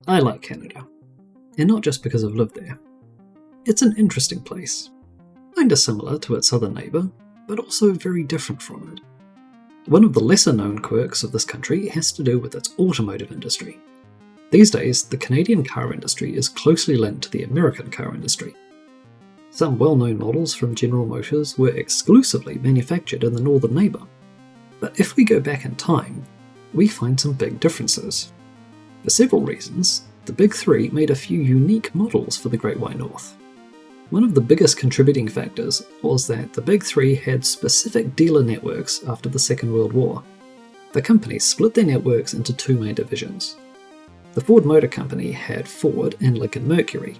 I like Canada, and not just because I've lived there. It's an interesting place, kinda similar to its southern neighbour, but also very different from it. One of the lesser known quirks of this country has to do with its automotive industry. These days, the Canadian car industry is closely linked to the American car industry. Some well-known models from General Motors were exclusively manufactured in the northern neighbour. But if we go back in time, we find some big differences. For several reasons, the Big Three made a few unique models for the Great White North. One of the biggest contributing factors was that the Big Three had specific dealer networks after the Second World War. The companies split their networks into two main divisions. The Ford Motor Company had Ford and Lincoln Mercury.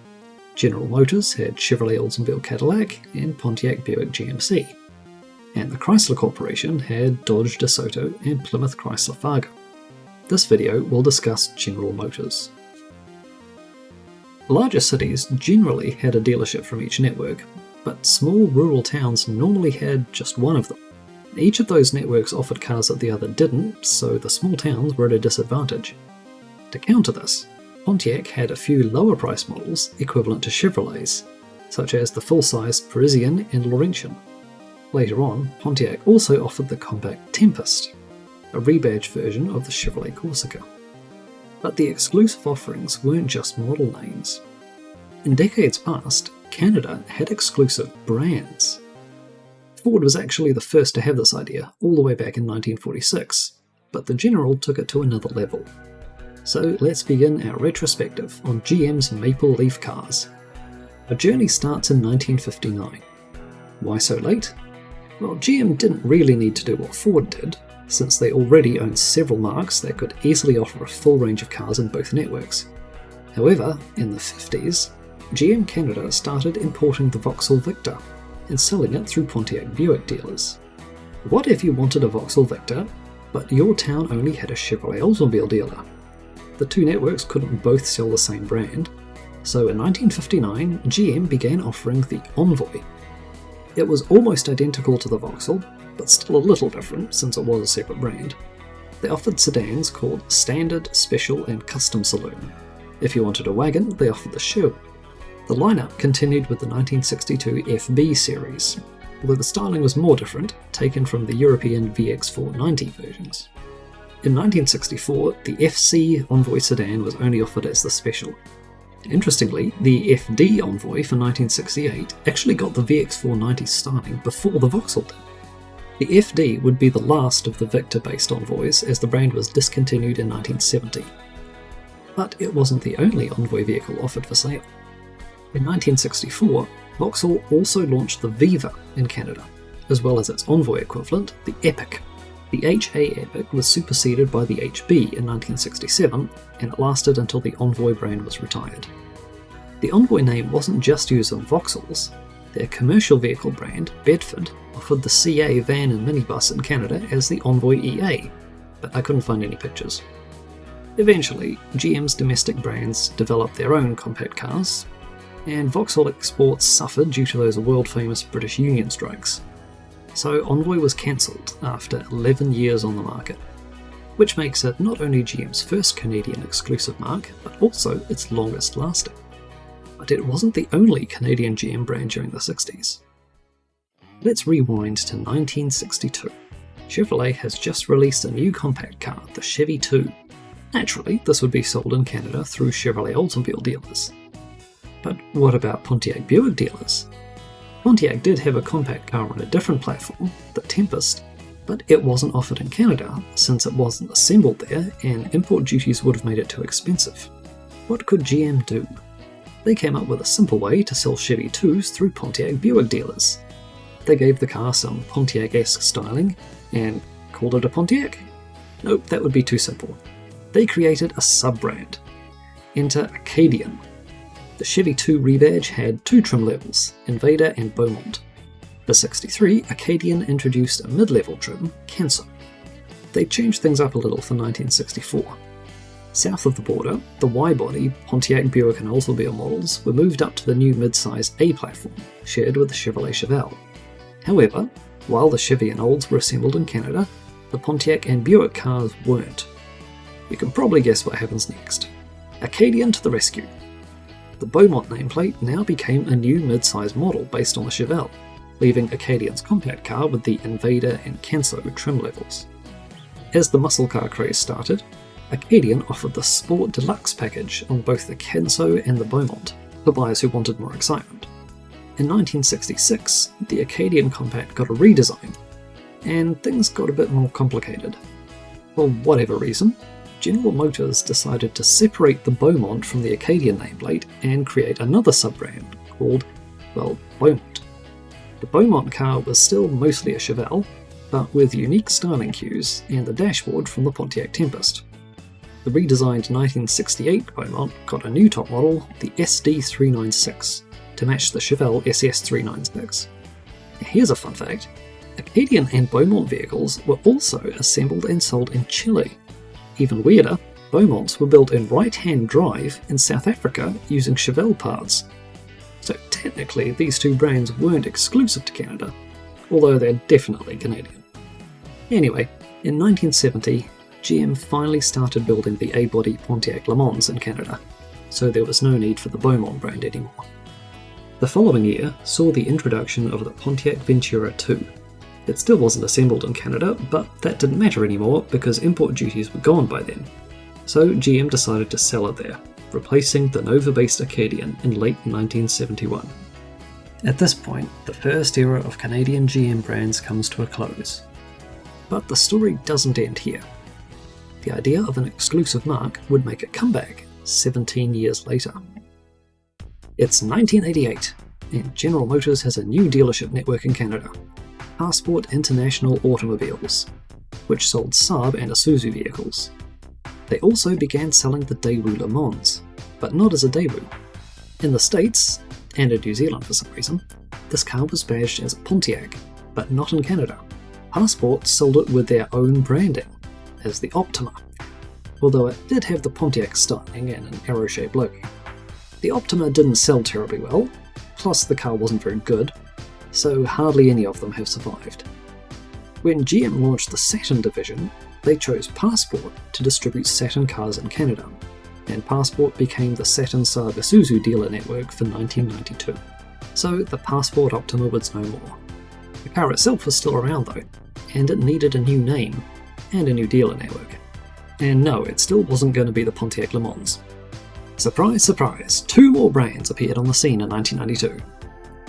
General Motors had Chevrolet Oldsmobile Cadillac and Pontiac Buick GMC. And the Chrysler Corporation had Dodge DeSoto and Plymouth Chrysler Fargo. This video will discuss General Motors. Larger cities generally had a dealership from each network, but small rural towns normally had just one of them. Each of those networks offered cars that the other didn't, so the small towns were at a disadvantage. To counter this, Pontiac had a few lower price models equivalent to Chevrolets, such as the full-sized Parisian and Laurentian. Later on, Pontiac also offered the compact Tempest, a rebadged version of the Chevrolet Corsica. But the exclusive offerings weren't just model names. In decades past, Canada had exclusive brands. Ford was actually the first to have this idea, all the way back in 1946, but the General took it to another level. So let's begin our retrospective on GM's Maple Leaf cars. Our journey starts in 1959. Why so late? Well, GM didn't really need to do what Ford did, since they already owned several marques that could easily offer a full range of cars in both networks. However, in the 50s, GM Canada started importing the Vauxhall Victor and selling it through Pontiac Buick dealers. What if you wanted a Vauxhall Victor, but your town only had a Chevrolet Oldsmobile dealer? The two networks couldn't both sell the same brand, so in 1959, GM began offering the Envoy. It was almost identical to the Vauxhall, but still a little different since it was a separate brand. They offered sedans called Standard, Special and Custom Saloon. If you wanted a wagon, they offered the Sherwood. The lineup continued with the 1962 FB series, although the styling was more different, taken from the European VX490 versions. In 1964, the FC Envoy sedan was only offered as the Special. Interestingly, the FD Envoy for 1968 actually got the VX490 styling before the Vauxhall did. The FD would be the last of the Victor-based Envoys, as the brand was discontinued in 1970. But it wasn't the only Envoy vehicle offered for sale. In 1964, Vauxhall also launched the Viva in Canada, as well as its Envoy equivalent, the Epic. The HA Epic was superseded by the HB in 1967, and it lasted until the Envoy brand was retired. The Envoy name wasn't just used on Vauxhalls. Their commercial vehicle brand, Bedford, offered the CA van and minibus in Canada as the Envoy EA, but I couldn't find any pictures. Eventually, GM's domestic brands developed their own compact cars, and Vauxhall exports suffered due to those world-famous British Union strikes. So Envoy was cancelled after 11 years on the market, which makes it not only GM's first Canadian exclusive marque, but also its longest lasting. But it wasn't the only Canadian GM brand during the 60s. Let's rewind to 1962. Chevrolet has just released a new compact car, the Chevy 2. Naturally, this would be sold in Canada through Chevrolet Oldsmobile dealers. But what about Pontiac Buick dealers? Pontiac did have a compact car on a different platform, the Tempest, but it wasn't offered in Canada since it wasn't assembled there and import duties would have made it too expensive. What could GM do? They came up with a simple way to sell Chevy 2s through Pontiac Buick dealers. They gave the car some Pontiac-esque styling and called it a Pontiac? Nope, that would be too simple. They created a sub-brand. Enter Acadian. The Chevy 2 rebadge had two trim levels, Invader and Beaumont. For 63, Acadian introduced a mid-level trim, Canso. They changed things up a little for 1964. South of the border, the Y-body Pontiac Buick and Oldsmobile models were moved up to the new mid-size A platform, shared with the Chevrolet Chevelle. However, while the Chevy and Olds were assembled in Canada, the Pontiac and Buick cars weren't. You can probably guess what happens next. Acadian to the rescue. The Beaumont nameplate now became a new mid-size model based on the Chevelle, leaving Acadian's compact car with the Invader and Kenso trim levels. As the muscle car craze started, Acadian offered the Sport Deluxe package on both the Kenso and the Beaumont for buyers who wanted more excitement. In 1966, the Acadian compact got a redesign, and things got a bit more complicated. For whatever reason, General Motors decided to separate the Beaumont from the Acadian nameplate and create another sub-brand called, well, Beaumont. The Beaumont car was still mostly a Chevelle, but with unique styling cues and the dashboard from the Pontiac Tempest. The redesigned 1968 Beaumont got a new top model, the SD396, to match the Chevelle SS396. Here's a fun fact: Acadian and Beaumont vehicles were also assembled and sold in Chile. Even weirder, Beaumonts were built in right-hand drive in South Africa using Chevelle parts. So technically these two brands weren't exclusive to Canada, although they're definitely Canadian. Anyway, in 1970, GM finally started building the A-body Pontiac Le Mans in Canada, so there was no need for the Beaumont brand anymore. The following year saw the introduction of the Pontiac Ventura 2. It still wasn't assembled in Canada, but that didn't matter anymore because import duties were gone by then. So GM decided to sell it there, replacing the Nova-based Acadian in late 1971. At this point, the first era of Canadian GM brands comes to a close. But the story doesn't end here. The idea of an exclusive marque would make a comeback 17 years later. It's 1988, and General Motors has a new dealership network in Canada, Passport International Automobiles, which sold Saab and Isuzu vehicles. They also began selling the Daewoo Le Mans, but not as a Daewoo. In the States, and in New Zealand for some reason, this car was badged as a Pontiac, but not in Canada. Passport sold it with their own branding, as the Optima, although it did have the Pontiac styling and an arrow-shaped logo. The Optima didn't sell terribly well, plus the car wasn't very good, so hardly any of them have survived. When GM launched the Saturn division, they chose Passport to distribute Saturn cars in Canada, and Passport became the Saturn Saab Isuzu dealer network for 1992. So the Passport Optima was no more. The car itself was still around though, and it needed a new name and a new dealer network. And no, it still wasn't going to be the Pontiac Le Mans. Surprise, surprise, two more brands appeared on the scene in 1992.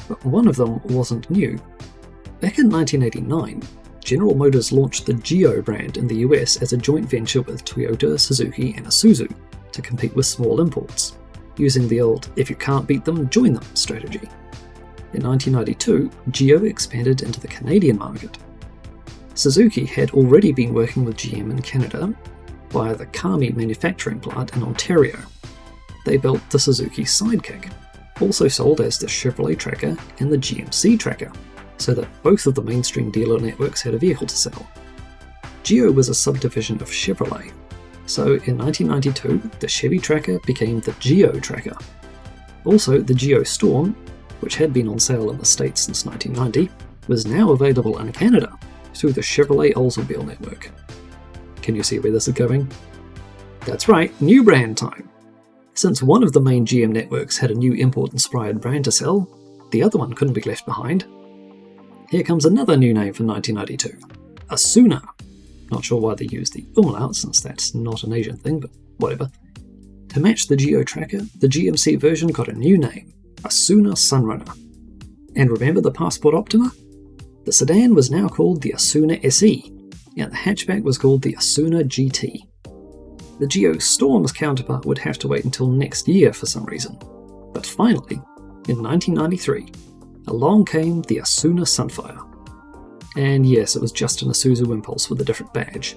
But one of them wasn't new. Back in 1989, General Motors launched the Geo brand in the US as a joint venture with Toyota, Suzuki and Isuzu to compete with small imports, using the old "if you can't beat them, join them" strategy. In 1992, Geo expanded into the Canadian market. Suzuki had already been working with GM in Canada via the Kami manufacturing plant in Ontario. They built the Suzuki Sidekick, also sold as the Chevrolet Tracker and the GMC Tracker, so that both of the mainstream dealer networks had a vehicle to sell. Geo was a subdivision of Chevrolet, so in 1992 the Chevy Tracker became the Geo Tracker. Also, the Geo Storm, which had been on sale in the States since 1990, was now available in Canada through the Chevrolet Oldsmobile network. Can you see where this is going? That's right, new brand time! Since one of the main GM networks had a new import-inspired brand to sell, the other one couldn't be left behind. Here comes another new name for 1992, Asüna. Not sure why they used the umlaut since that's not an Asian thing, but whatever. To match the Geo Tracker, the GMC version got a new name, Asüna Sunrunner. And remember the Passport Optima? The sedan was now called the Asüna SE, and the hatchback was called the Asüna GT. The Geo Storm's counterpart would have to wait until next year for some reason. But finally, in 1993, along came the Asüna Sunfire. And yes, it was just an Isuzu Impulse with a different badge.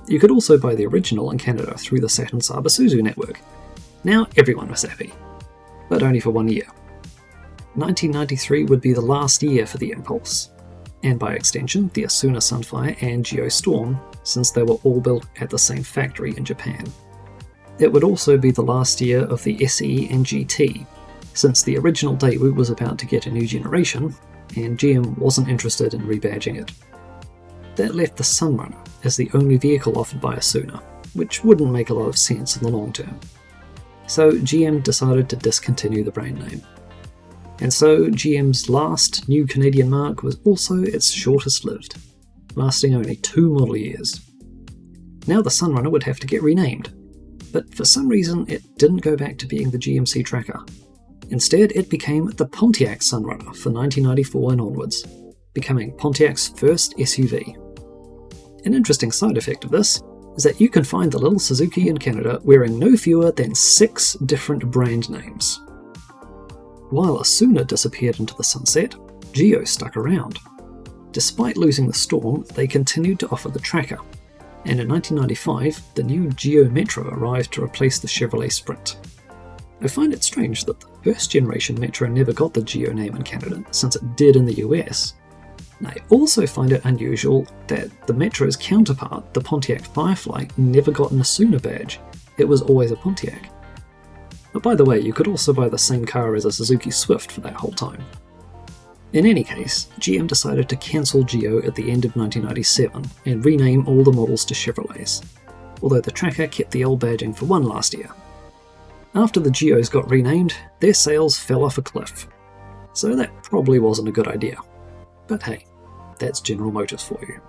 You could also buy the original in Canada through the Saturn Saab Isuzu network. Now everyone was happy. But only for 1 year. 1993 would be the last year for the Impulse, and by extension the Asüna Sunfire and Geo Storm, since they were all built at the same factory in Japan. It would also be the last year of the SE and GT, since the original Daewoo was about to get a new generation, and GM wasn't interested in rebadging it. That left the Sunrunner as the only vehicle offered by Asüna, which wouldn't make a lot of sense in the long term. So GM decided to discontinue the brand name. And so GM's last new Canadian marque was also its shortest lived, lasting only 2 model years. Now the Sunrunner would have to get renamed, but for some reason it didn't go back to being the GMC Tracker. Instead, it became the Pontiac Sunrunner for 1994 and onwards, becoming Pontiac's first SUV. An interesting side effect of this is that you can find the little Suzuki in Canada wearing no fewer than 6 different brand names. While Asüna disappeared into the sunset, Geo stuck around. Despite losing the Storm, they continued to offer the Tracker, and in 1995, the new Geo Metro arrived to replace the Chevrolet Sprint. I find it strange that the first generation Metro never got the Geo name in Canada, since it did in the US. I also find it unusual that the Metro's counterpart, the Pontiac Firefly, never got an Asüna badge. It was always a Pontiac. But by the way, you could also buy the same car as a Suzuki Swift for that whole time. In any case, GM decided to cancel Geo at the end of 1997 and rename all the models to Chevrolets, although the Tracker kept the old badging for one last year. After the Geos got renamed, their sales fell off a cliff, so that probably wasn't a good idea. But hey, that's General Motors for you.